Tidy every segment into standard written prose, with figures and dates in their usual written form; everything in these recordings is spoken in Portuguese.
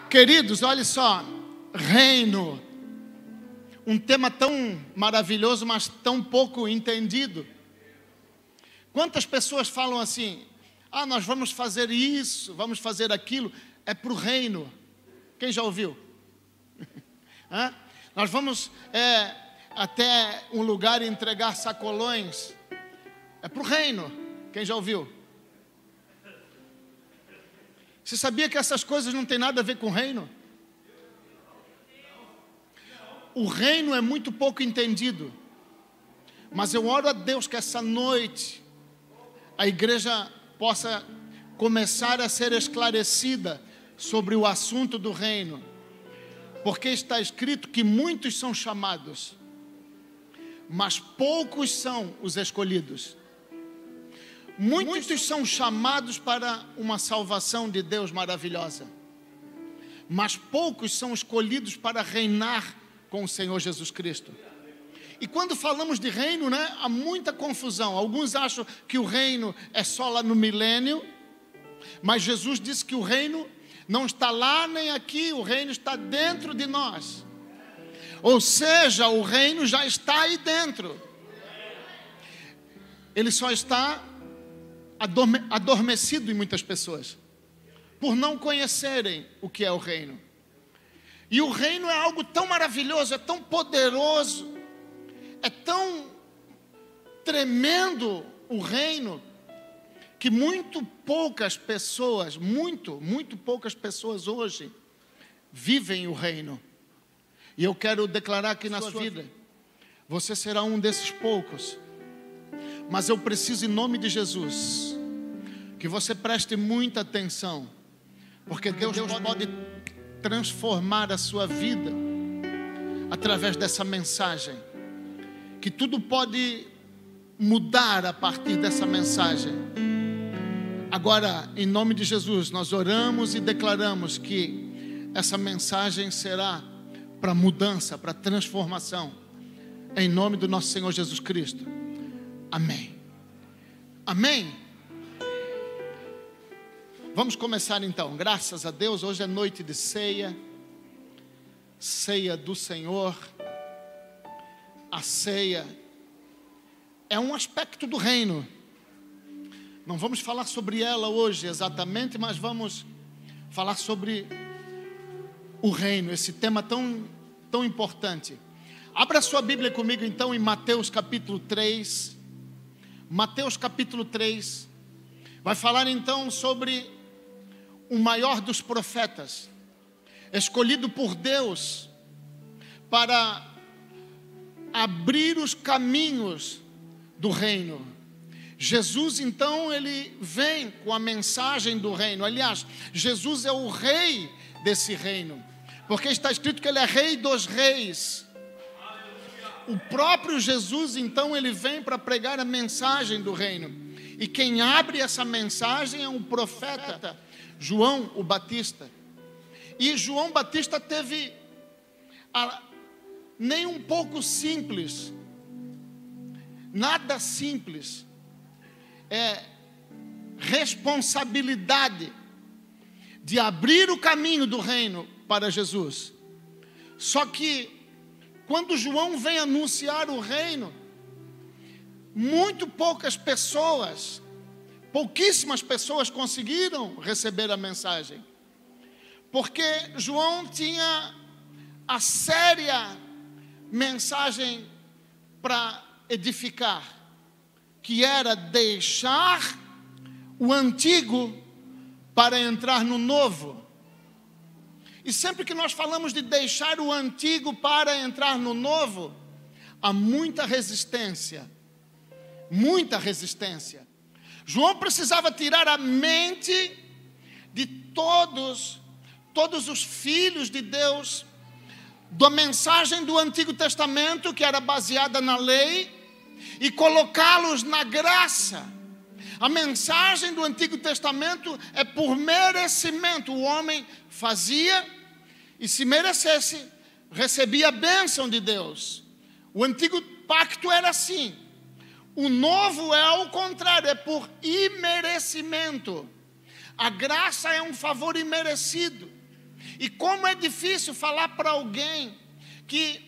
Queridos, olha só, reino, um tema tão maravilhoso, mas tão pouco entendido. Quantas pessoas falam assim: nós vamos fazer isso, vamos fazer aquilo, é para o reino. Quem já ouviu? Nós vamos até um lugar entregar sacolões, é para o reino. Quem já ouviu? Você sabia que essas coisas não têm nada a ver com o reino? O reino é muito pouco entendido. Mas eu oro a Deus que essa noite a igreja possa começar a ser esclarecida sobre o assunto do reino. Porque está escrito que muitos são chamados, mas poucos são os escolhidos. Muitos são chamados para uma salvação de Deus maravilhosa, mas poucos são escolhidos para reinar com o Senhor Jesus Cristo. E quando falamos de reino, há muita confusão. Alguns acham que o reino é só lá no milênio, mas Jesus disse que o reino não está lá nem aqui, o reino está dentro de nós. Ou seja, o reino já está aí dentro. Ele só está adormecido em muitas pessoas, por não conhecerem o que é o reino. E o reino é algo tão maravilhoso, é tão poderoso, é tão tremendo o reino, que muito poucas pessoas hoje vivem o reino. E eu quero declarar que na sua vida, você será um desses poucos. Mas eu preciso, em nome de Jesus, que você preste muita atenção, porque Deus pode transformar a sua vida através dessa mensagem, que tudo pode mudar a partir dessa mensagem. Agora, em nome de Jesus, nós oramos e declaramos que essa mensagem será para mudança, para transformação, em nome do nosso Senhor Jesus Cristo. Amém. Amém. Vamos começar então. Graças a Deus, hoje é noite de ceia, ceia do Senhor. A ceia é um aspecto do reino. Não vamos falar sobre ela hoje exatamente, mas vamos falar sobre o reino, esse tema tão importante. Abra sua Bíblia comigo então em Mateus capítulo 3. Mateus capítulo 3 vai falar então sobre o maior dos profetas, escolhido por Deus para abrir os caminhos do reino. Jesus então, ele vem com a mensagem do reino. Aliás, Jesus é o rei desse reino, porque está escrito que ele é rei dos reis. O próprio Jesus, então, ele vem para pregar a mensagem do reino. E quem abre essa mensagem é um profeta, João o Batista. E João Batista teve nem um pouco simples, nada simples, responsabilidade de abrir o caminho do reino para Jesus. Só que quando João vem anunciar o reino, pouquíssimas pessoas conseguiram receber a mensagem, porque João tinha a séria mensagem para edificar, que era deixar o antigo para entrar no novo. E sempre que nós falamos de deixar o antigo para entrar no novo, há muita resistência. Muita resistência. João precisava tirar a mente de todos os filhos de Deus da mensagem do Antigo Testamento, que era baseada na lei, e colocá-los na graça. A mensagem do Antigo Testamento é por merecimento. O homem fazia e, se merecesse, recebia a bênção de Deus. O antigo pacto era assim. O novo é ao contrário, é por imerecimento. A graça é um favor imerecido. E como é difícil falar para alguém que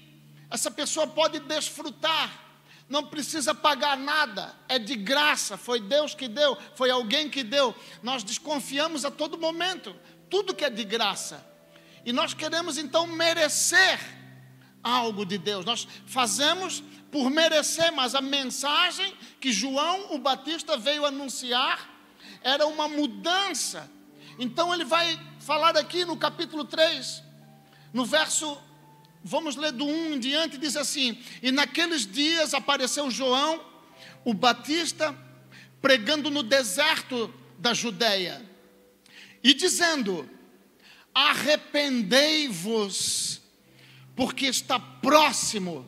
essa pessoa pode desfrutar, não precisa pagar nada, é de graça, foi Deus que deu, foi alguém que deu. Nós desconfiamos a todo momento, tudo que é de graça. E nós queremos então merecer algo de Deus, nós fazemos por merecer, mas a mensagem que João o Batista veio anunciar era uma mudança. Então ele vai falar aqui no capítulo 3, no verso, vamos ler do 1 em diante, diz assim: e naqueles dias apareceu João o Batista pregando no deserto da Judeia e dizendo: arrependei-vos, porque está próximo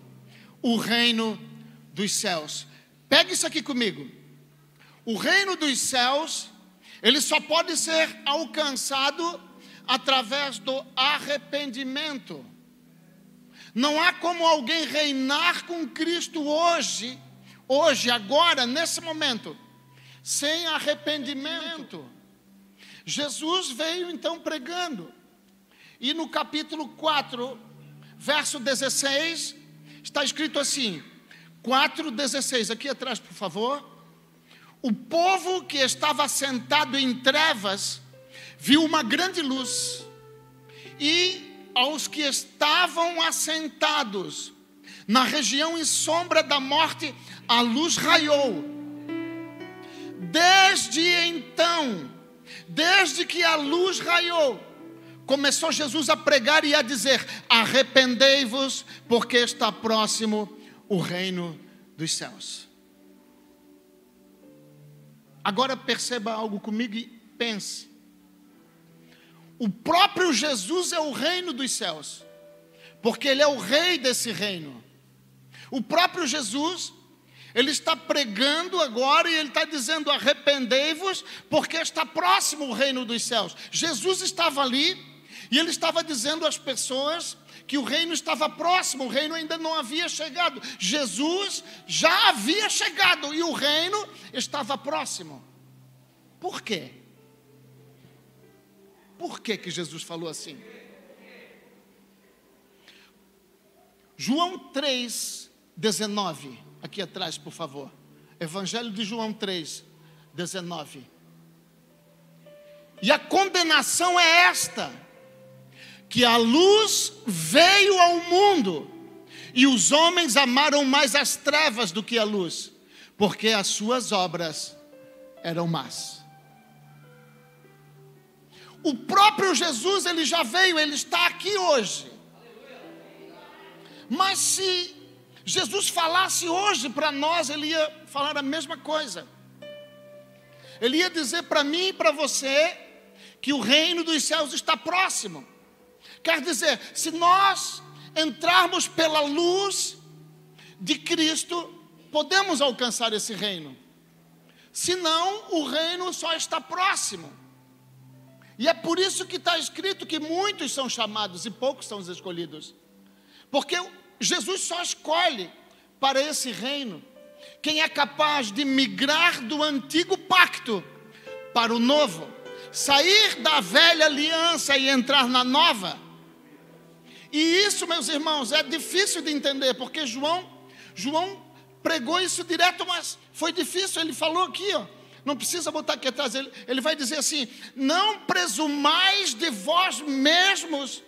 o reino dos céus. Pega isso aqui comigo. O reino dos céus, ele só pode ser alcançado através do arrependimento. Não há como alguém reinar com Cristo hoje, agora, nesse momento, sem arrependimento. Jesus veio então pregando. E no capítulo 4, verso 16, está escrito assim, 4:16, aqui atrás, por favor. O povo que estava sentado em trevas viu uma grande luz, e aos que estavam assentados na região em sombra da morte, a luz raiou. Desde então, desde que a luz raiou, começou Jesus a pregar e a dizer: arrependei-vos, porque está próximo o reino dos céus. Agora perceba algo comigo e pense. O próprio Jesus é o reino dos céus, porque Ele é o rei desse reino. O próprio Jesus, Ele está pregando agora e Ele está dizendo: arrependei-vos, porque está próximo o reino dos céus. Jesus estava ali e Ele estava dizendo às pessoas que o reino estava próximo, o reino ainda não havia chegado. Jesus já havia chegado e o reino estava próximo. Por quê? Por que Jesus falou assim? João 3:19, aqui atrás, por favor. Evangelho de João 3:19. E a condenação é esta: que a luz veio ao mundo, e os homens amaram mais as trevas do que a luz, porque as suas obras eram más. O próprio Jesus, Ele já veio, Ele está aqui hoje. Mas se Jesus falasse hoje para nós, Ele ia falar a mesma coisa. Ele ia dizer para mim e para você que o reino dos céus está próximo. Quer dizer, se nós entrarmos pela luz de Cristo, podemos alcançar esse reino. Senão, o reino só está próximo. E é por isso que está escrito que muitos são chamados e poucos são os escolhidos. Porque Jesus só escolhe para esse reino quem é capaz de migrar do antigo pacto para o novo, sair da velha aliança e entrar na nova. E isso, meus irmãos, é difícil de entender, porque João pregou isso direto, mas foi difícil. Ele falou aqui, ó, não precisa botar aqui atrás, ele vai dizer assim: não presumais de vós mesmos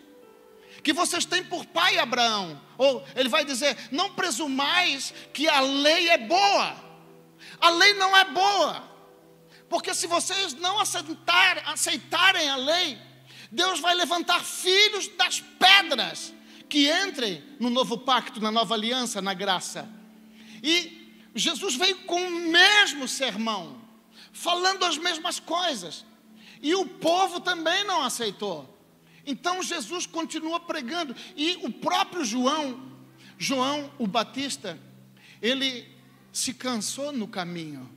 que vocês têm por pai Abraão. Ou ele vai dizer: não presumais que a lei é boa. A lei não é boa, porque se vocês não aceitarem a lei, Deus vai levantar filhos das pedras que entrem no novo pacto, na nova aliança, na graça. E Jesus veio com o mesmo sermão, falando as mesmas coisas, e o povo também não aceitou. Então Jesus continua pregando, e o próprio João o Batista, ele se cansou no caminho.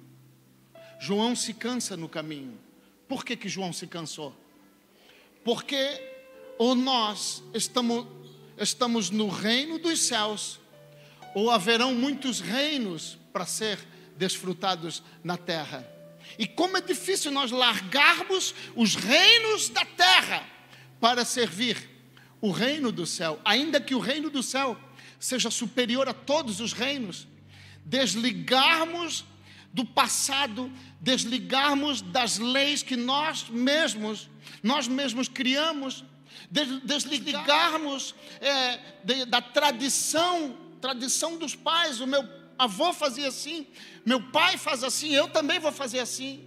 João se cansa no caminho. Por que João se cansou? Porque ou nós estamos no reino dos céus, ou haverão muitos reinos para ser desfrutados na terra. E como é difícil nós largarmos os reinos da terra para servir o reino do céu, ainda que o reino do céu seja superior a todos os reinos, desligarmos do passado, desligarmos das leis que nós mesmos criamos, desligarmos da tradição dos pais. O meu avô fazia assim, meu pai faz assim, eu também vou fazer assim.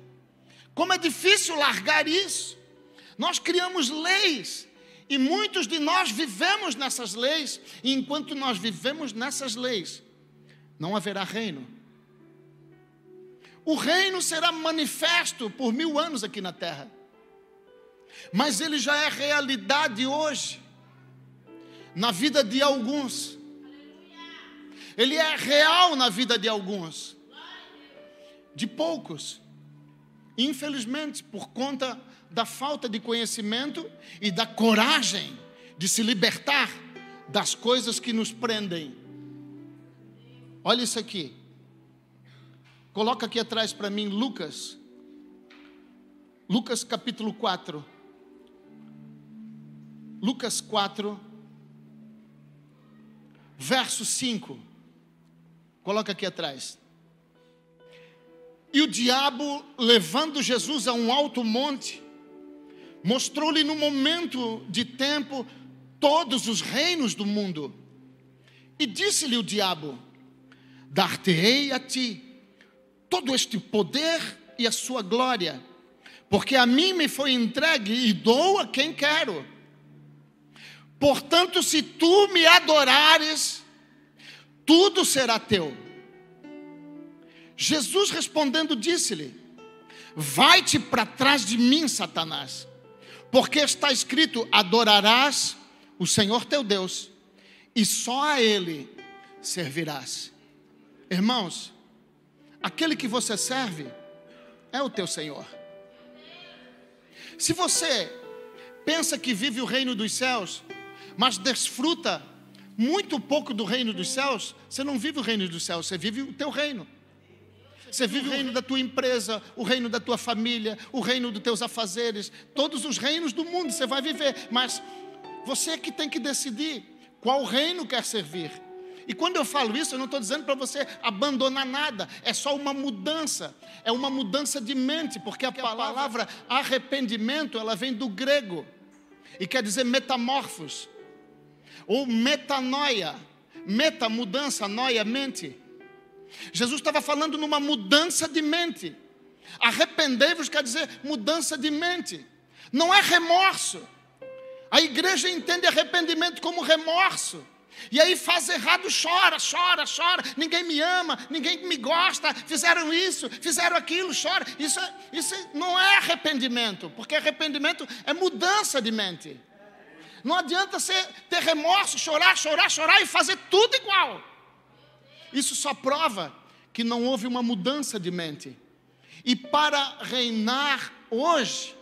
Como é difícil largar isso. Nós criamos leis e muitos de nós vivemos nessas leis, e enquanto nós vivemos nessas leis, não haverá reino. O reino será manifesto por 1000 anos aqui na terra, mas ele já é realidade hoje, na vida de alguns. Ele é real na vida de alguns, de poucos, infelizmente, por conta da falta de conhecimento e da coragem de se libertar das coisas que nos prendem. Olha isso aqui. Coloca aqui atrás para mim Lucas capítulo 4. Lucas 4, verso 5. Coloca aqui atrás. E o diabo, levando Jesus a um alto monte, mostrou-lhe no momento de tempo todos os reinos do mundo. E disse-lhe o diabo: dar-te-ei a ti todo este poder e a sua glória, porque a mim me foi entregue e dou a quem quero. Portanto, se tu me adorares, tudo será teu. Jesus respondendo disse-lhe: vai-te para trás de mim, Satanás, porque está escrito: adorarás o Senhor teu Deus, e só a Ele servirás. Irmãos, aquele que você serve é o teu Senhor. Se você pensa que vive o reino dos céus, mas desfruta muito pouco do reino dos céus, você não vive o reino dos céus, você vive o teu reino. Você vive o reino da tua empresa, o reino da tua família, o reino dos teus afazeres, todos os reinos do mundo você vai viver, mas você é que tem que decidir qual reino quer servir. E quando eu falo isso, eu não estou dizendo para você abandonar nada, é só uma mudança, é uma mudança de mente, porque a palavra arrependimento, ela vem do grego, e quer dizer metamorfos, ou metanoia, meta, mudança, noia, mente. Jesus estava falando numa mudança de mente. Arrependei-vos quer dizer mudança de mente, não é remorso. A igreja entende arrependimento como remorso, e aí faz errado, chora, ninguém me ama, ninguém me gosta, fizeram isso, fizeram aquilo, chora. Isso não é arrependimento, porque arrependimento é mudança de mente. Não adianta você ter remorso, chorar e fazer tudo igual. Isso só prova que não houve uma mudança de mente. E para reinar hoje,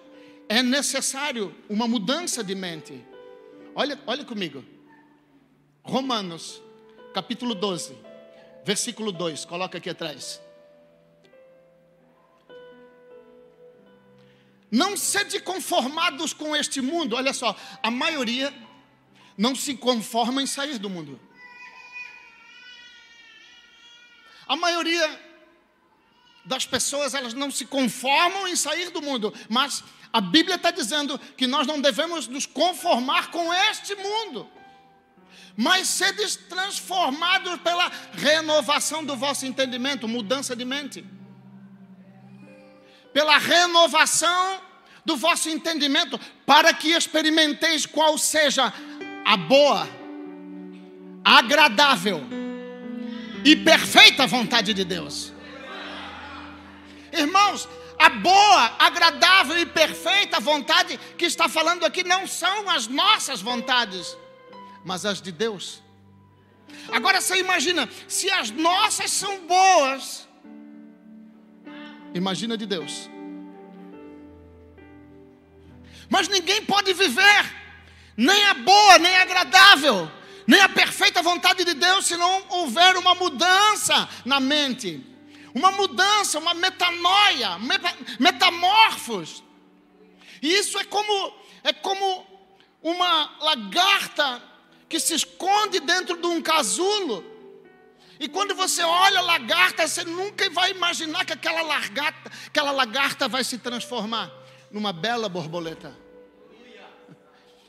é necessário uma mudança de mente. Olha comigo. Romanos, capítulo 12, versículo 2. Coloca aqui atrás. Não sede conformados com este mundo. Olha só, a maioria não se conforma em sair do mundo. A maioria das pessoas, elas não se conformam em sair do mundo, mas a Bíblia está dizendo que nós não devemos nos conformar com este mundo, mas sedes transformados pela renovação do vosso entendimento, mudança de mente. Pela renovação do vosso entendimento, para que experimenteis qual seja a boa, agradável e perfeita vontade de Deus. Irmãos, a boa, agradável e perfeita vontade que está falando aqui não são as nossas vontades, mas as de Deus. Agora você imagina, se as nossas são boas, imagina de Deus. Mas ninguém pode viver nem a boa, nem a agradável, nem a perfeita vontade de Deus, se não houver uma mudança na mente. Uma mudança, uma metanoia, metamorfos. E isso é como uma lagarta que se esconde dentro de um casulo. E quando você olha a lagarta, você nunca vai imaginar que aquela lagarta vai se transformar numa bela borboleta.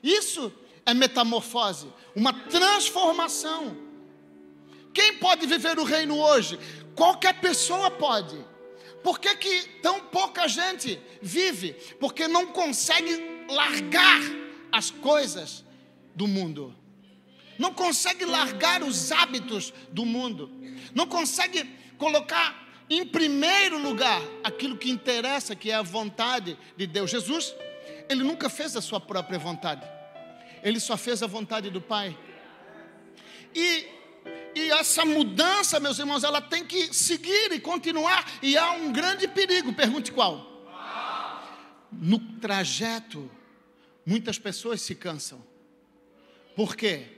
Isso é metamorfose, uma transformação. Quem pode viver o reino hoje? Qualquer pessoa pode. Por que que tão pouca gente vive? Porque não consegue largar as coisas do mundo. Não consegue largar os hábitos do mundo. Não consegue colocar em primeiro lugar aquilo que interessa, que é a vontade de Deus. Jesus, ele nunca fez a sua própria vontade. Ele só fez a vontade do Pai. E essa mudança, meus irmãos, ela tem que seguir e continuar. E há um grande perigo. Pergunte qual? No trajeto, muitas pessoas se cansam. Por quê?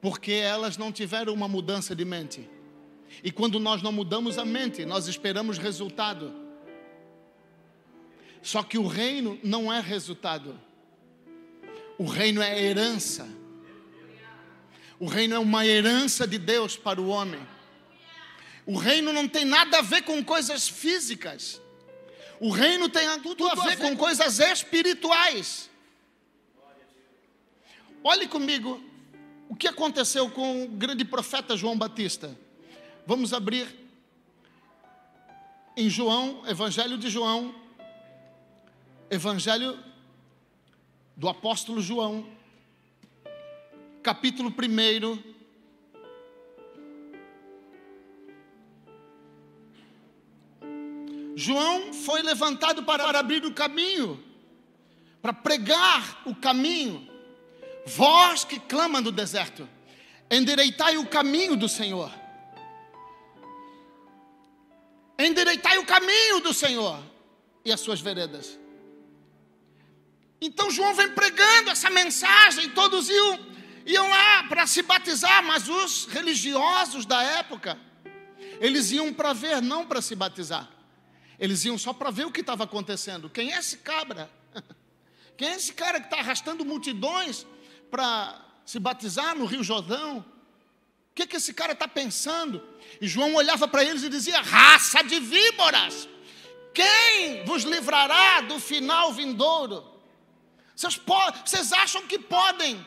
Porque elas não tiveram uma mudança de mente. E quando nós não mudamos a mente, nós esperamos resultado. Só que o reino não é resultado. O reino é herança. O reino é uma herança de Deus para o homem. O reino não tem nada a ver com coisas físicas. O reino tem tudo a ver com coisas espirituais. Olhe comigo o que aconteceu com o grande profeta João Batista. Vamos abrir em João, Evangelho de João, Evangelho do apóstolo João, capítulo 1. João foi levantado para abrir o caminho, para pregar o caminho. Voz que clama no deserto, endireitai o caminho do Senhor. Endireitai o caminho do Senhor e as suas veredas. Então João vem pregando essa mensagem. Todos iam lá para se batizar, mas os religiosos da época, eles iam para ver, não para se batizar. Eles iam só para ver o que estava acontecendo. Quem é esse cabra? Quem é esse cara que está arrastando multidões para se batizar no Rio Jordão? O que esse cara está pensando? E João olhava para eles e dizia: raça de víboras, quem vos livrará do final vindouro? Vocês acham que podem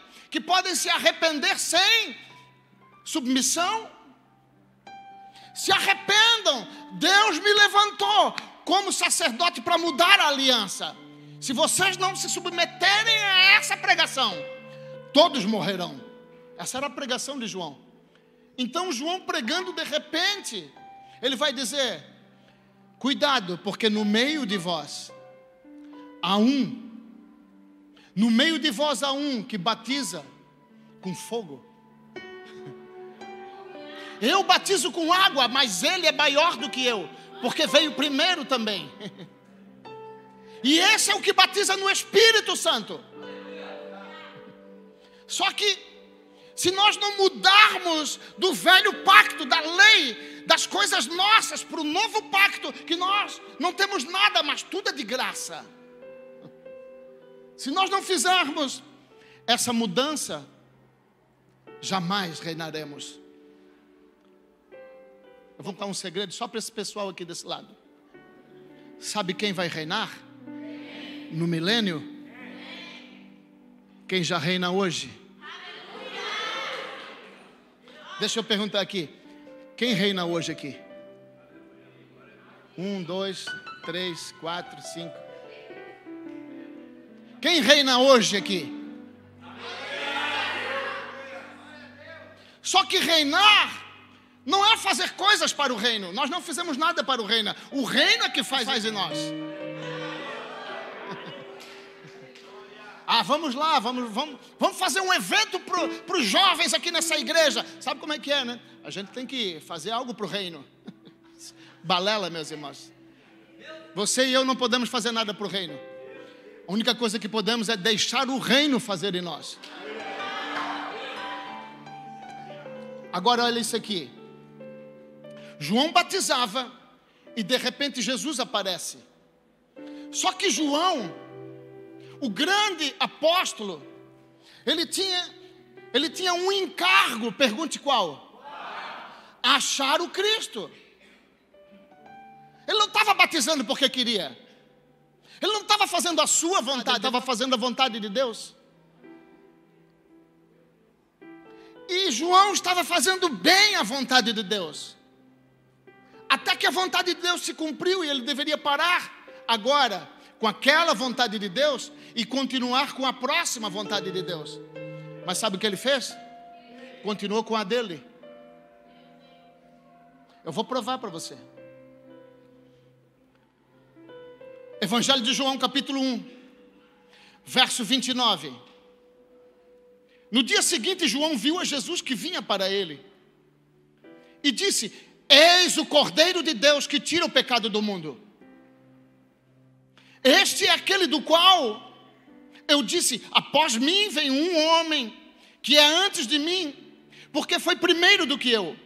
se arrepender sem submissão? Se arrependam. Deus me levantou como sacerdote para mudar a aliança. Se vocês não se submeterem a essa pregação, todos morrerão. Essa era a pregação de João. Então João pregando, de repente, ele vai dizer: cuidado, porque no meio de vós há um que batiza com fogo. Eu batizo com água, mas ele é maior do que eu, porque veio primeiro também. E esse é o que batiza no Espírito Santo. Só que, se nós não mudarmos do velho pacto, da lei, das coisas nossas, para o novo pacto, que nós não temos nada, mas tudo é de graça. Se nós não fizermos essa mudança, jamais reinaremos. Eu vou contar um segredo só para esse pessoal aqui desse lado. Sabe quem vai reinar no milênio? Quem já reina hoje? Deixa eu perguntar aqui. Quem reina hoje aqui? 1, 2, 3, 4, 5. Quem reina hoje aqui? Só que reinar não é fazer coisas para o reino. Nós não fizemos nada para o reino. O reino é que faz em nós. Vamos lá, vamos fazer um evento para os jovens aqui nessa igreja. Sabe como é que é, né? A gente tem que fazer algo para o reino. Balela, meus irmãos. Você e eu não podemos fazer nada para o reino. A única coisa que podemos é deixar o reino fazer em nós. Agora olha isso aqui. João batizava e de repente Jesus aparece. Só que João, o grande apóstolo, Ele tinha um encargo, pergunte qual? Achar o Cristo. Ele não estava batizando porque queria. Ele não estava fazendo a sua vontade, ele estava fazendo a vontade de Deus. E João estava fazendo bem a vontade de Deus. Até que a vontade de Deus se cumpriu e ele deveria parar agora com aquela vontade de Deus e continuar com a próxima vontade de Deus. Mas sabe o que ele fez? Continuou com a dele. Eu vou provar para você. Evangelho de João, capítulo 1, verso 29. No dia seguinte, João viu a Jesus que vinha para ele e disse: eis o Cordeiro de Deus que tira o pecado do mundo. Este é aquele do qual eu disse: após mim vem um homem que é antes de mim, porque foi primeiro do que eu.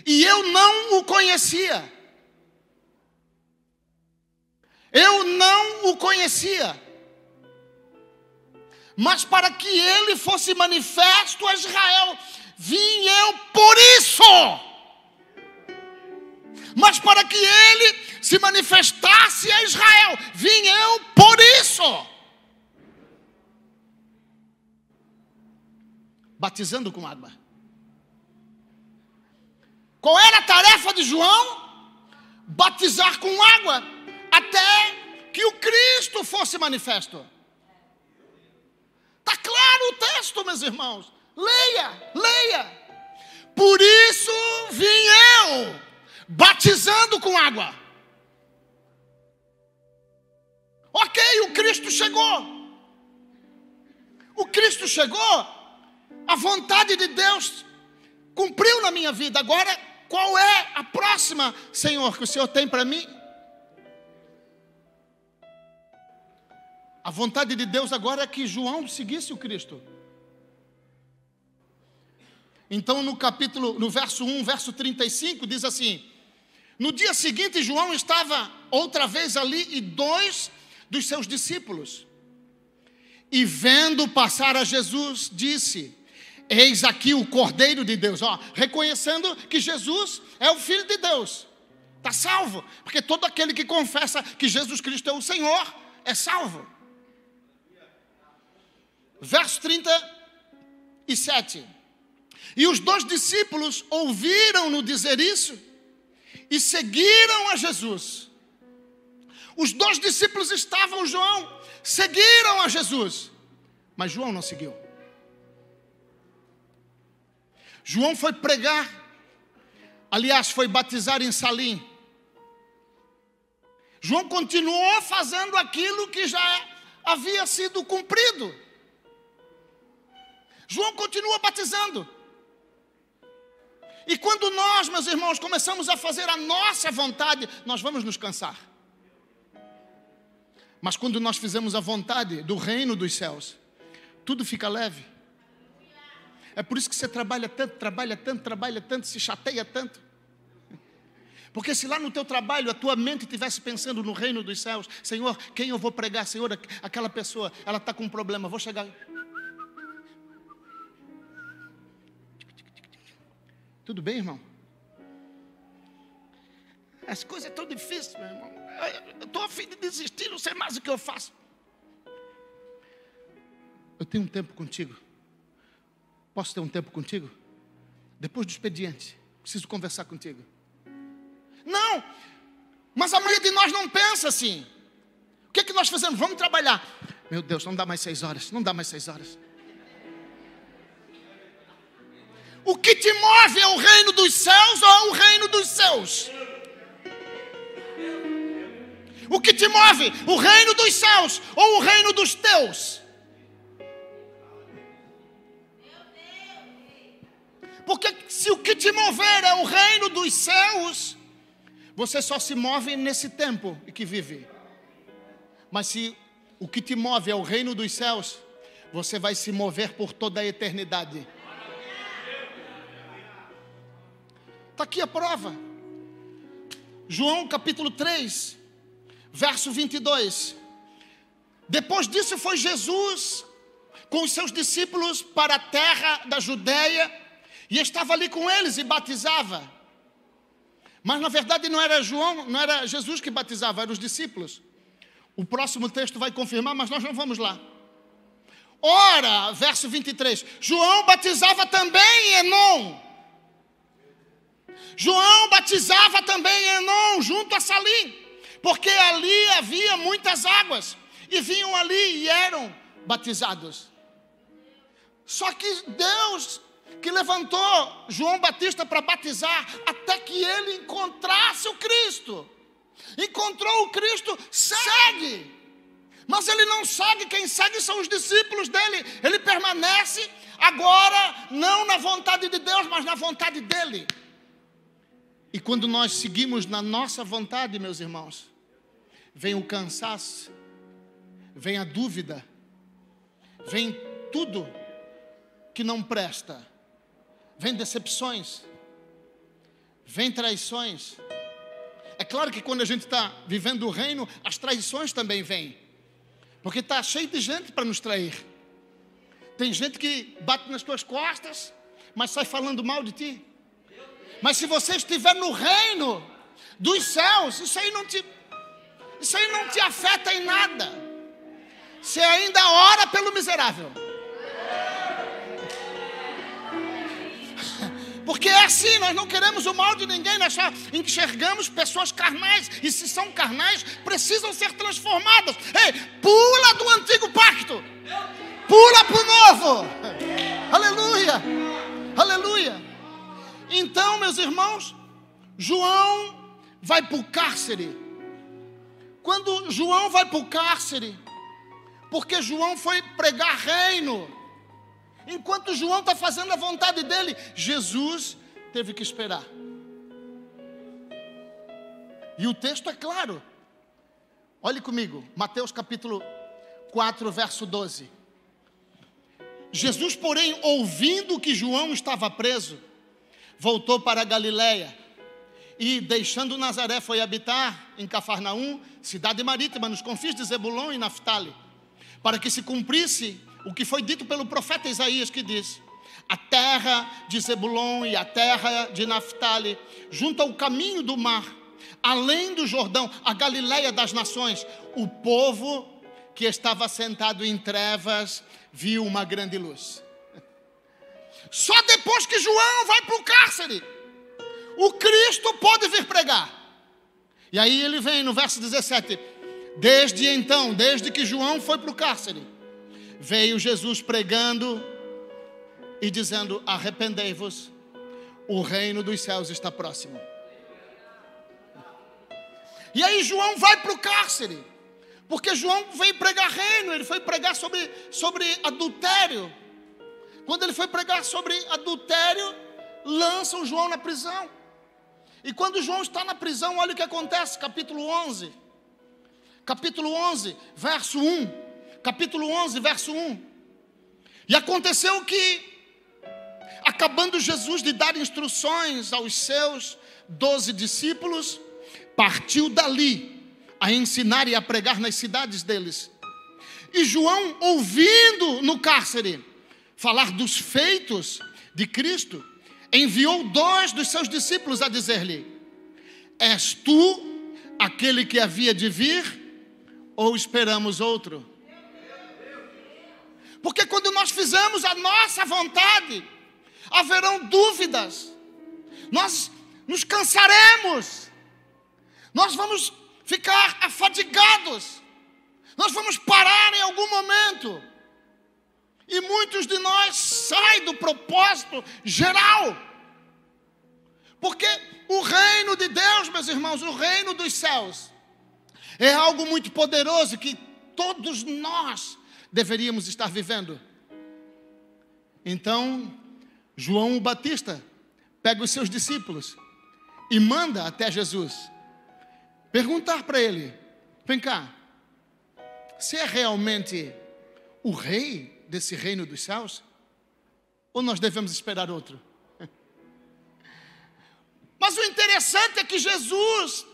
E eu não o conhecia. Eu não o conhecia. Mas para que ele fosse manifesto a Israel, vim eu por isso. Mas para que ele se manifestasse a Israel, vim eu por isso. Batizando com água. Qual era a tarefa de João? Batizar com água, até que o Cristo fosse manifesto. Está claro o texto, meus irmãos. Leia. Por isso vim eu, batizando com água. Ok, o Cristo chegou. O Cristo chegou. A vontade de Deus cumpriu na minha vida. Agora, qual é a próxima, Senhor, que o Senhor tem para mim? A vontade de Deus agora é que João seguisse o Cristo. Então no verso 1, verso 35, diz assim: no dia seguinte João estava outra vez ali e 2 dos seus discípulos. E vendo passar a Jesus, disse: eis aqui o Cordeiro de Deus. Reconhecendo que Jesus é o Filho de Deus. Está salvo, porque todo aquele que confessa que Jesus Cristo é o Senhor, é salvo. Verso 37. E os 2 discípulos ouviram-no dizer isso e seguiram a Jesus. Os 2 discípulos estavam João, seguiram a Jesus, mas João não seguiu. João foi pregar, aliás, foi batizar em Salim. João continuou fazendo aquilo que já havia sido cumprido. João continua batizando. E quando nós, meus irmãos, começamos a fazer a nossa vontade, nós vamos nos cansar. Mas quando nós fizemos a vontade do reino dos céus, tudo fica leve. É por isso que você trabalha tanto, se chateia tanto. Porque se lá no teu trabalho a tua mente estivesse pensando no reino dos céus: Senhor, quem eu vou pregar? Senhor, aquela pessoa, ela está com um problema, vou chegar. Tudo bem, irmão? As coisas estão difíceis, meu irmão. Eu estou a fim de desistir, não sei mais o que eu faço. Eu tenho um tempo contigo. Posso ter um tempo contigo? Depois do expediente, preciso conversar contigo. Não, mas a maioria de nós não pensa assim. O que é que nós fazemos? Vamos trabalhar. Meu Deus, não dá mais 6 horas, não dá mais 6 horas. O que te move é o reino dos céus ou é o reino dos céus? O que te move? O reino dos céus ou o reino dos teus? Porque se o que te mover é o reino dos céus, você só se move nesse tempo que vive. Mas se o que te move é o reino dos céus, você vai se mover por toda a eternidade. Está aqui a prova. João capítulo 3, verso 22. Depois disso foi Jesus com os seus discípulos para a terra da Judeia e estava ali com eles e batizava. Mas na verdade não era Jesus que batizava, eram os discípulos. O próximo texto vai confirmar, mas nós não vamos lá. Ora, verso 23, João batizava também em Enom. João batizava também em Enom, junto a Salim, porque ali havia muitas águas, e vinham ali e eram batizados. Só que Deus que levantou João Batista para batizar, até que ele encontrasse o Cristo. Encontrou o Cristo, segue. Mas ele não segue, quem segue são os discípulos dele. Ele permanece agora, não na vontade de Deus, mas na vontade dele. E quando nós seguimos na nossa vontade, meus irmãos, vem o cansaço, vem a dúvida, vem tudo que não presta, vem decepções, vem traições. É claro que quando a gente está vivendo o reino, as traições também vêm, porque está cheio de gente para nos trair. Tem gente que bate nas tuas costas, mas sai falando mal de ti. Mas se você estiver no reino dos céus, isso aí não te afeta em nada. Você ainda ora pelo miserável. Porque é assim, nós não queremos o mal de ninguém, nós só enxergamos pessoas carnais. E se são carnais, precisam ser transformadas. Ei, pula do antigo pacto, pula para o novo. Aleluia, aleluia. Então, meus irmãos, João vai para o cárcere. Quando João vai para o cárcere, porque João foi pregar reino, enquanto João está fazendo a vontade dele, Jesus teve que esperar. E o texto é claro. Olhe comigo, Mateus capítulo 4, verso 12. Jesus, porém, ouvindo que João estava preso, voltou para a Galileia e, deixando Nazaré, foi habitar em Cafarnaum, cidade marítima, nos confins de Zebulon e Naftali, para que se cumprisse o que foi dito pelo profeta Isaías, que diz: a terra de Zebulon e a terra de Naftali, junto ao caminho do mar, além do Jordão, a Galileia das nações, o povo que estava sentado em trevas viu uma grande luz. Só depois que João vai para o cárcere, o Cristo pode vir pregar. E aí ele vem no verso 17: desde então, desde que João foi para o cárcere, veio Jesus pregando e dizendo: arrependei-vos, o reino dos céus está próximo. E aí João vai para o cárcere, porque João veio pregar reino, ele foi pregar sobre adultério. Quando ele foi pregar sobre adultério, lançam João na prisão. E quando João está na prisão, olha o que acontece, capítulo 11. Capítulo 11, verso 1. Capítulo 11, verso 1. E aconteceu que, acabando Jesus de dar instruções aos seus 12 discípulos, partiu dali a ensinar e a pregar nas cidades deles. E João, ouvindo no cárcere falar dos feitos de Cristo, enviou 2 dos seus discípulos a dizer-lhe: és tu aquele que havia de vir, ou esperamos outro? Porque quando nós fizermos a nossa vontade, haverão dúvidas, nós nos cansaremos, nós vamos ficar afadigados, nós vamos parar em algum momento, e muitos de nós saem do propósito geral, porque o reino de Deus, meus irmãos, o reino dos céus, é algo muito poderoso que todos nós deveríamos estar vivendo. Então, João o Batista pega os seus discípulos e manda até Jesus perguntar para ele: vem cá, você é realmente o rei desse reino dos céus? Ou nós devemos esperar outro? Mas o interessante é que Jesus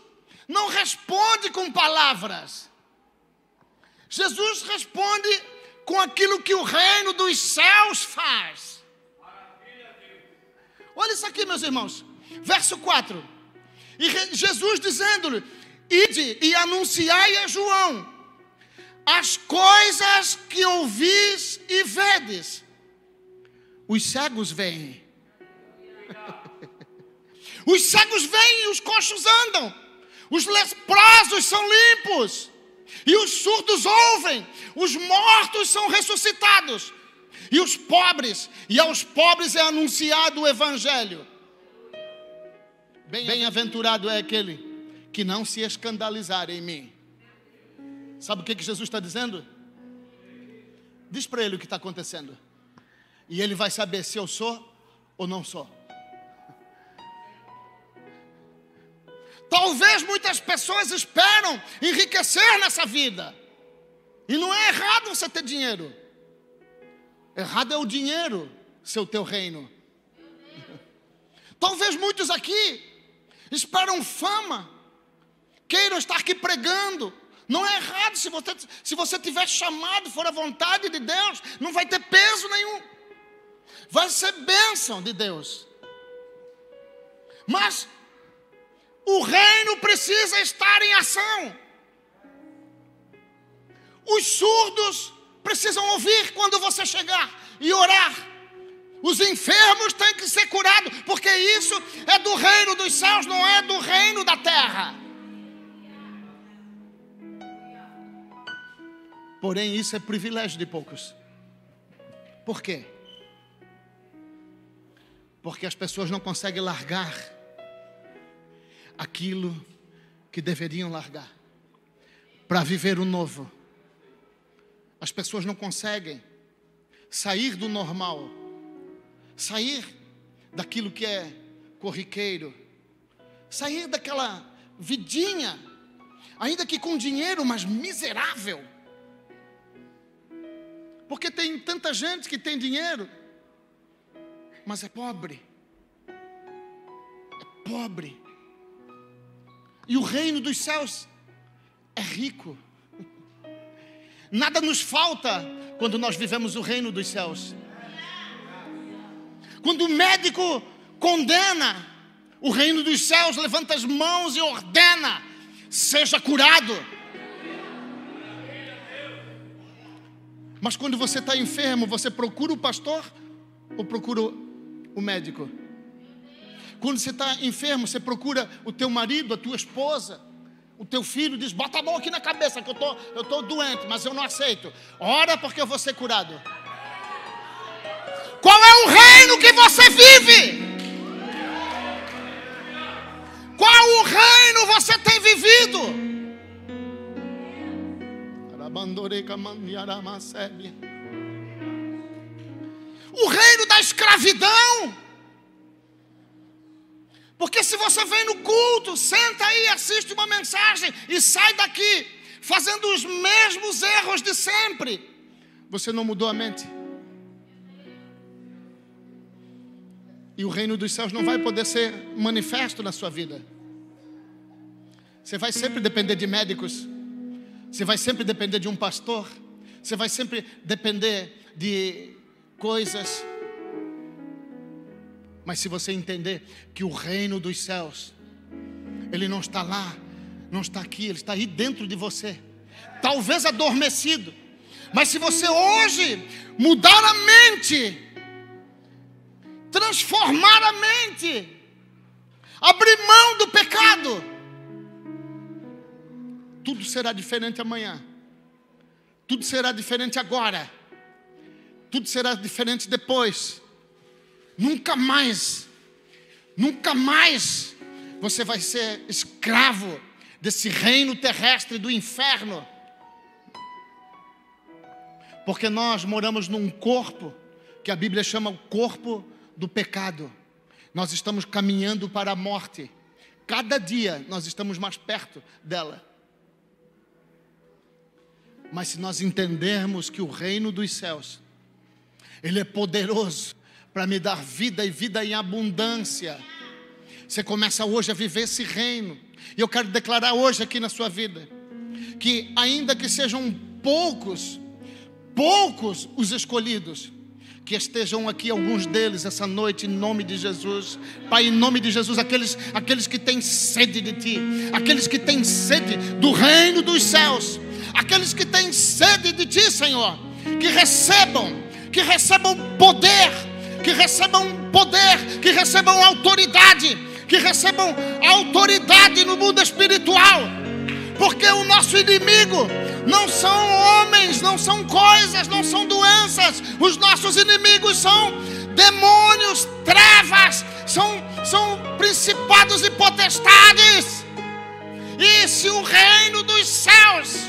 não responde com palavras. Jesus responde com aquilo que o reino dos céus faz. Olha isso aqui, meus irmãos. Verso 4. E Jesus dizendo-lhe: ide e anunciai a João as coisas que ouvis e vedes. Os cegos veem. Os cegos veem e os coxos andam. Os leprosos são limpos. E os surdos ouvem. Os mortos são ressuscitados. E os pobres, e aos pobres é anunciado o evangelho. Bem-aventurado é aquele que não se escandalizar em mim. Sabe o que Jesus está dizendo? Diz para ele o que está acontecendo. E ele vai saber se eu sou ou não sou. Talvez muitas pessoas esperam enriquecer nessa vida. E não é errado você ter dinheiro. Errado é o dinheiro ser o teu reino. Talvez muitos aqui esperam fama, queiram estar aqui pregando. Não é errado, se você tiver chamado, for a vontade de Deus, não vai ter peso nenhum. Vai ser bênção de Deus. Mas o reino precisa estar em ação. Os surdos precisam ouvir quando você chegar e orar. Os enfermos têm que ser curados, porque isso é do reino dos céus, não é do reino da terra. Porém, isso é privilégio de poucos. Por quê? Porque as pessoas não conseguem largar aquilo que deveriam largar para viver o novo. As pessoas não conseguem sair do normal, sair daquilo que é corriqueiro, sair daquela vidinha, ainda que com dinheiro, mas miserável. Porque tem tanta gente que tem dinheiro, mas é pobre. É pobre. E o reino dos céus é rico. Nada nos falta quando nós vivemos o reino dos céus. Quando o médico condena, o reino dos céus levanta as mãos e ordena: seja curado. Mas quando você está enfermo, você procura o pastor ou procura o médico? Quando você está enfermo, você procura o teu marido, a tua esposa, o teu filho, diz: bota a mão aqui na cabeça que eu tô doente, mas eu não aceito. Ora porque eu vou ser curado. Qual é o reino que você vive? Qual o reino você tem vivido? O reino da escravidão. Porque se você vem no culto, senta aí, assiste uma mensagem e sai daqui fazendo os mesmos erros de sempre, você não mudou a mente. E o reino dos céus não vai poder ser manifesto na sua vida. Você vai sempre depender de médicos. Você vai sempre depender de um pastor. Você vai sempre depender de coisas. Mas se você entender que o reino dos céus, ele não está lá, não está aqui, ele está aí dentro de você. Talvez adormecido. Mas se você hoje mudar a mente, transformar a mente, abrir mão do pecado, tudo será diferente amanhã. Tudo será diferente agora. Tudo será diferente depois. Nunca mais você vai ser escravo desse reino terrestre do inferno. Porque nós moramos num corpo que a Bíblia chama o corpo do pecado. Nós estamos caminhando para a morte. Cada dia nós estamos mais perto dela. Mas se nós entendermos que o reino dos céus, ele é poderoso para me dar vida e vida em abundância. Você começa hoje a viver esse reino. E eu quero declarar hoje aqui na sua vida, que ainda que sejam poucos, poucos os escolhidos. Que estejam aqui alguns deles essa noite, em nome de Jesus. Pai, em nome de Jesus, aqueles que têm sede de Ti, aqueles que têm sede do reino dos céus, aqueles que têm sede de Ti, Senhor, que recebam poder, que recebam autoridade, no mundo espiritual, porque o nosso inimigo não são homens, não são coisas, não são doenças. Os nossos inimigos são demônios, trevas, são principados e potestades. E se o reino dos céus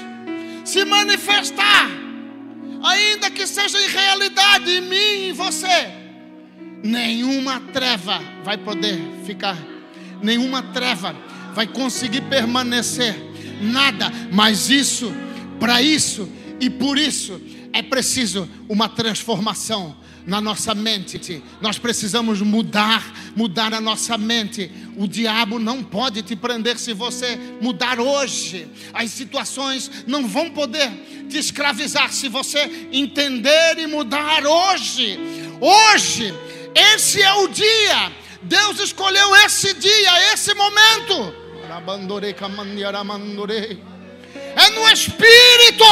se manifestar, ainda que seja em realidade em mim e em você, nenhuma treva vai poder ficar, nenhuma treva vai conseguir permanecer, nada. Mas para isso e por isso é preciso uma transformação na nossa mente. Nós precisamos mudar a nossa mente. O diabo não pode te prender se você mudar hoje. As situações não vão poder te escravizar se você entender e mudar hoje. Hoje, esse é o dia. Deus escolheu esse dia, esse momento. É no Espírito.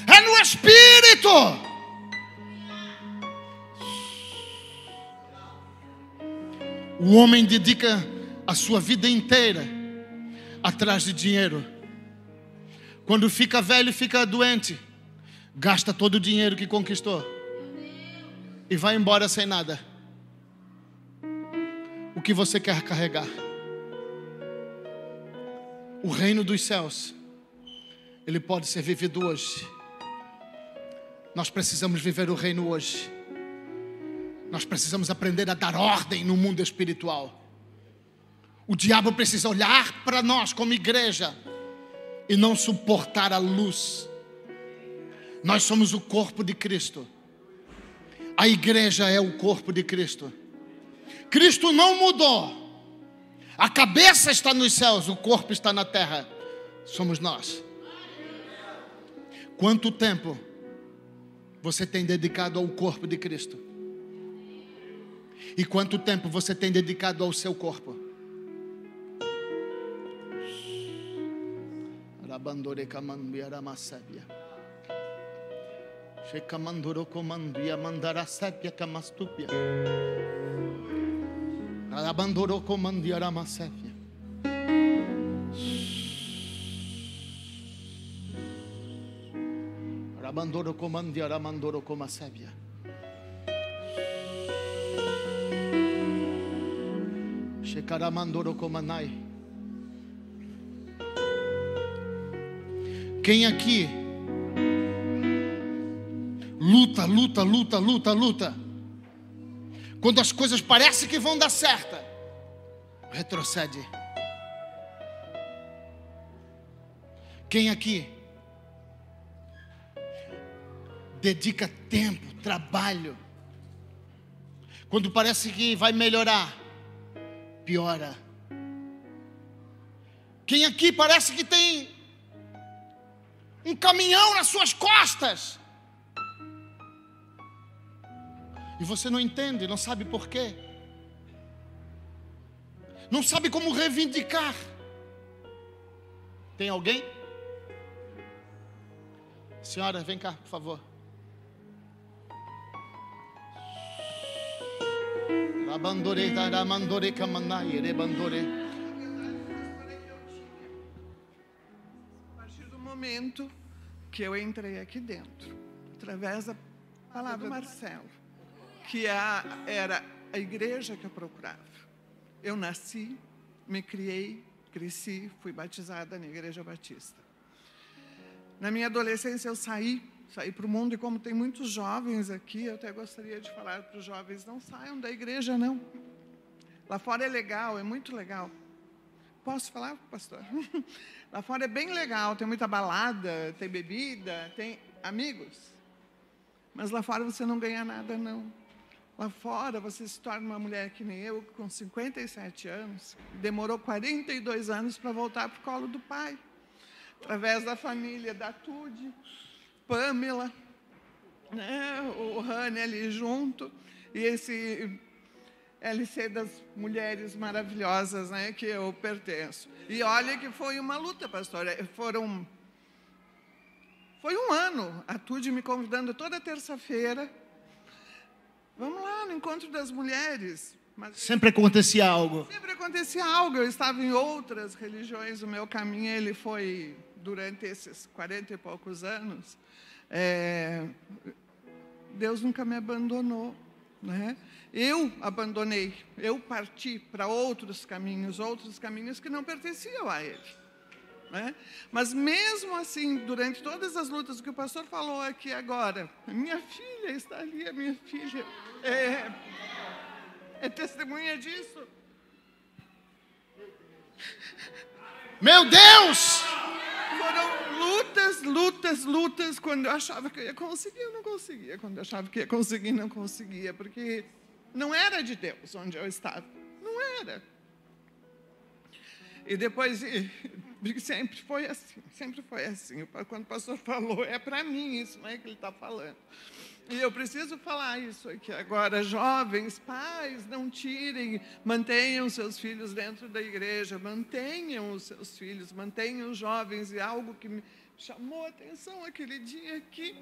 É no Espírito. O homem dedica a sua vida inteira atrás de dinheiro. Quando fica velho, fica doente, gasta todo o dinheiro que conquistou e vai embora sem nada. O que você quer carregar? O reino dos céus, ele pode ser vivido hoje. Nós precisamos viver o reino hoje. Nós precisamos aprender a dar ordem no mundo espiritual. O diabo precisa olhar para nós como igreja e não suportar a luz. Nós somos o corpo de Cristo. A igreja é o corpo de Cristo. Cristo não mudou. A cabeça está nos céus, o corpo está na terra. Somos nós. Quanto tempo você tem dedicado ao corpo de Cristo? E quanto tempo você tem dedicado ao seu corpo? Quem aqui luta, quando as coisas parecem que vão dar certo, retrocede? Quem aqui dedica tempo, trabalho, quando parece que vai melhorar, piora? Quem aqui parece que tem um caminhão nas suas costas e você não entende, não sabe por quê, não sabe como reivindicar? Tem alguém? Senhora, vem cá, por favor. A partir do momento que eu entrei aqui dentro, através da palavra do Marcelo, que era a igreja que eu procurava. Eu nasci, me criei, cresci, fui batizada na Igreja Batista. Na minha adolescência eu saí para o mundo, e como tem muitos jovens aqui, eu até gostaria de falar para os jovens: não saiam da igreja, não. Lá fora é legal, é muito legal. Posso falar, pastor? Lá fora é bem legal, tem muita balada, tem bebida, tem amigos. Mas lá fora você não ganha nada, não. Lá fora você se torna uma mulher que nem eu, com 57 anos, demorou 42 anos para voltar para o colo do pai, através da família, da Tude. Pamela, né? O Rani ali junto, e esse LC das mulheres maravilhosas, né, que eu pertenço. E olha que foi uma luta, pastor. Foi um ano, a Tude me convidando toda terça-feira. Vamos lá no encontro das mulheres. Mas sempre acontecia algo. Sempre acontecia algo. Eu estava em outras religiões, o meu caminho ele foi, durante esses 40 e poucos anos, Deus nunca me abandonou, né? Eu abandonei, eu parti para outros caminhos que não pertenciam a Ele, né? Mas mesmo assim, durante todas as lutas que o pastor falou aqui agora, a minha filha está ali, a minha filha é testemunha disso. Meu Deus! Foram lutas, quando eu achava que eu ia conseguir, eu não conseguia. Quando eu achava que ia conseguir, não conseguia, porque não era de Deus onde eu estava. Não era. E depois, sempre foi assim. Quando o pastor falou, é para mim isso, não é que ele está falando. E eu preciso falar isso aqui agora. Jovens, pais, não tirem, mantenham seus filhos dentro da igreja, mantenham os seus filhos, mantenham os jovens. E algo que me chamou a atenção aquele dia aqui,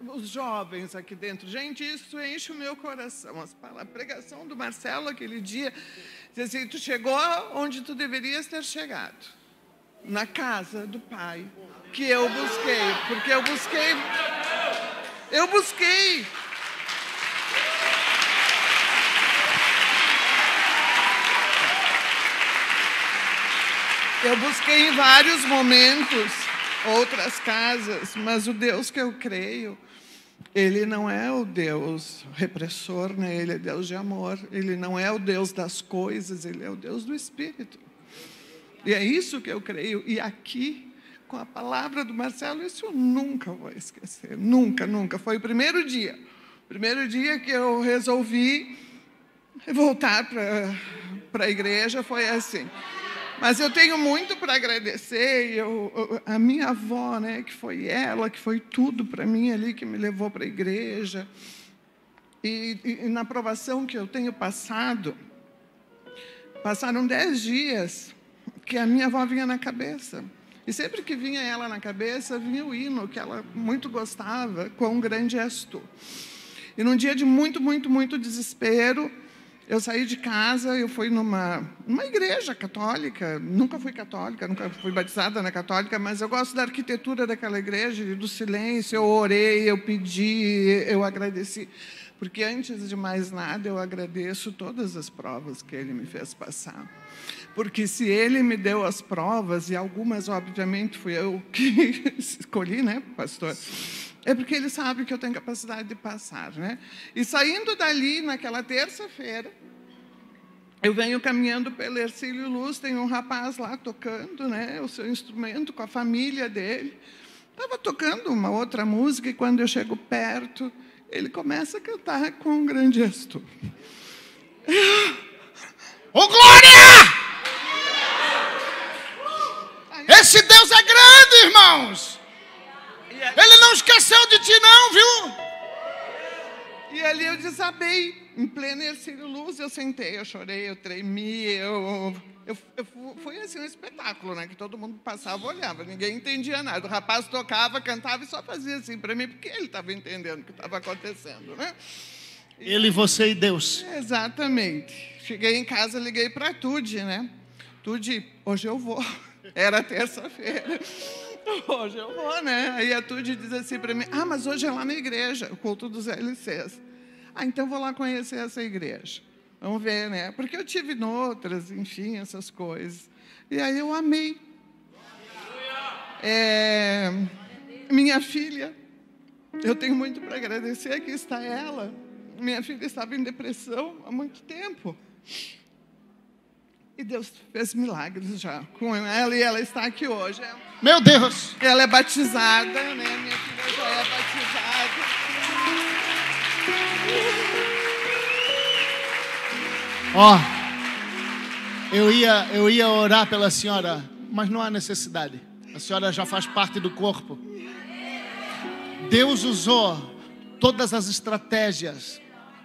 os jovens aqui dentro. Gente, isso enche o meu coração. A pregação do Marcelo aquele dia, disse assim, tu chegou onde tu deverias ter chegado, na casa do Pai, que eu busquei, porque eu busquei. Eu busquei em vários momentos outras casas, mas o Deus que eu creio, Ele não é o Deus repressor, né? Ele é Deus de amor. Ele não é o Deus das coisas, Ele é o Deus do Espírito. E é isso que eu creio. E aqui, com a palavra do Marcelo, isso eu nunca vou esquecer. Nunca, nunca. Foi o primeiro dia que eu resolvi voltar para a igreja, foi assim. Mas eu tenho muito para agradecer. A minha avó, né, que foi ela, que foi tudo para mim ali, que me levou para a igreja. E na provação que eu tenho passado, passaram 10 dias que a minha avó vinha na cabeça. E sempre que vinha ela na cabeça, vinha o hino que ela muito gostava, Quão Grande És Tu. E num dia de muito, muito, muito desespero, eu saí de casa, eu fui numa igreja católica, nunca fui batizada na católica, mas eu gosto da arquitetura daquela igreja, do silêncio, eu orei, eu pedi, eu agradeci. Porque antes de mais nada, eu agradeço todas as provas que Ele me fez passar. Porque se Ele me deu as provas, e algumas, obviamente, fui eu que escolhi, né, pastor? É porque Ele sabe que eu tenho capacidade de passar, né? E saindo dali, naquela terça-feira, eu venho caminhando pelo Hercílio Luz, tem um rapaz lá tocando, né, o seu instrumento com a família dele. Estava tocando uma outra música, e quando eu chego perto, ele começa a cantar Quão Grande És Tu. Ô, glória! Esse Deus é grande, irmãos. Ele não esqueceu de ti, não, viu? E ali eu desabei, em pleno Hercílio Luz, eu sentei, eu chorei, eu tremi, foi assim um espetáculo, né? Que todo mundo passava, olhava, ninguém entendia nada. O rapaz tocava, cantava e só fazia assim para mim, porque ele estava entendendo o que estava acontecendo, né? Ele, você e Deus. Exatamente. Cheguei em casa, liguei para a Tude, né? Tude, hoje eu vou. Era terça-feira. Hoje eu vou, né? Aí a Tude diz assim para mim, mas hoje é lá na igreja, o culto dos LCs. Então vou lá conhecer essa igreja. Vamos ver, né? Porque eu tive noutras, enfim, essas coisas. E aí eu amei. Minha filha, eu tenho muito para agradecer, aqui está ela. Minha filha estava em depressão há muito tempo. E Deus fez milagres já com ela, e ela está aqui hoje. Meu Deus! Ela é batizada, né? Minha filha já é batizada. Ó, eu ia orar pela senhora, mas não há necessidade. A senhora já faz parte do corpo. Deus usou todas as estratégias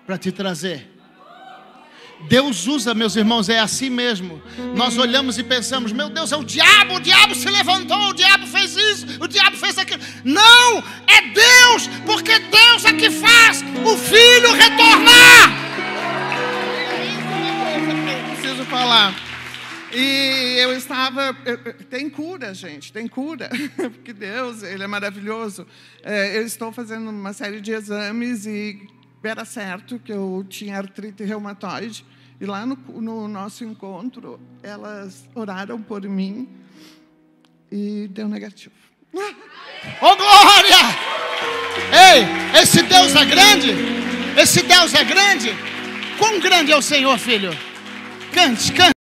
para te trazer. Deus usa, meus irmãos, é assim mesmo. Nós olhamos e pensamos: meu Deus, é o diabo se levantou, o diabo fez isso, o diabo fez aquilo. Não, é Deus, porque Deus é que faz o filho retornar. Eu preciso falar. E eu estava... Tem cura, gente, tem cura. Porque Deus, Ele é maravilhoso. Eu estou fazendo uma série de exames e era certo que eu tinha artrite reumatoide. E lá no nosso encontro, elas oraram por mim e deu negativo. Oh, glória! Ei, esse Deus é grande? Esse Deus é grande? Quão grande é o Senhor, filho? Cante, cante.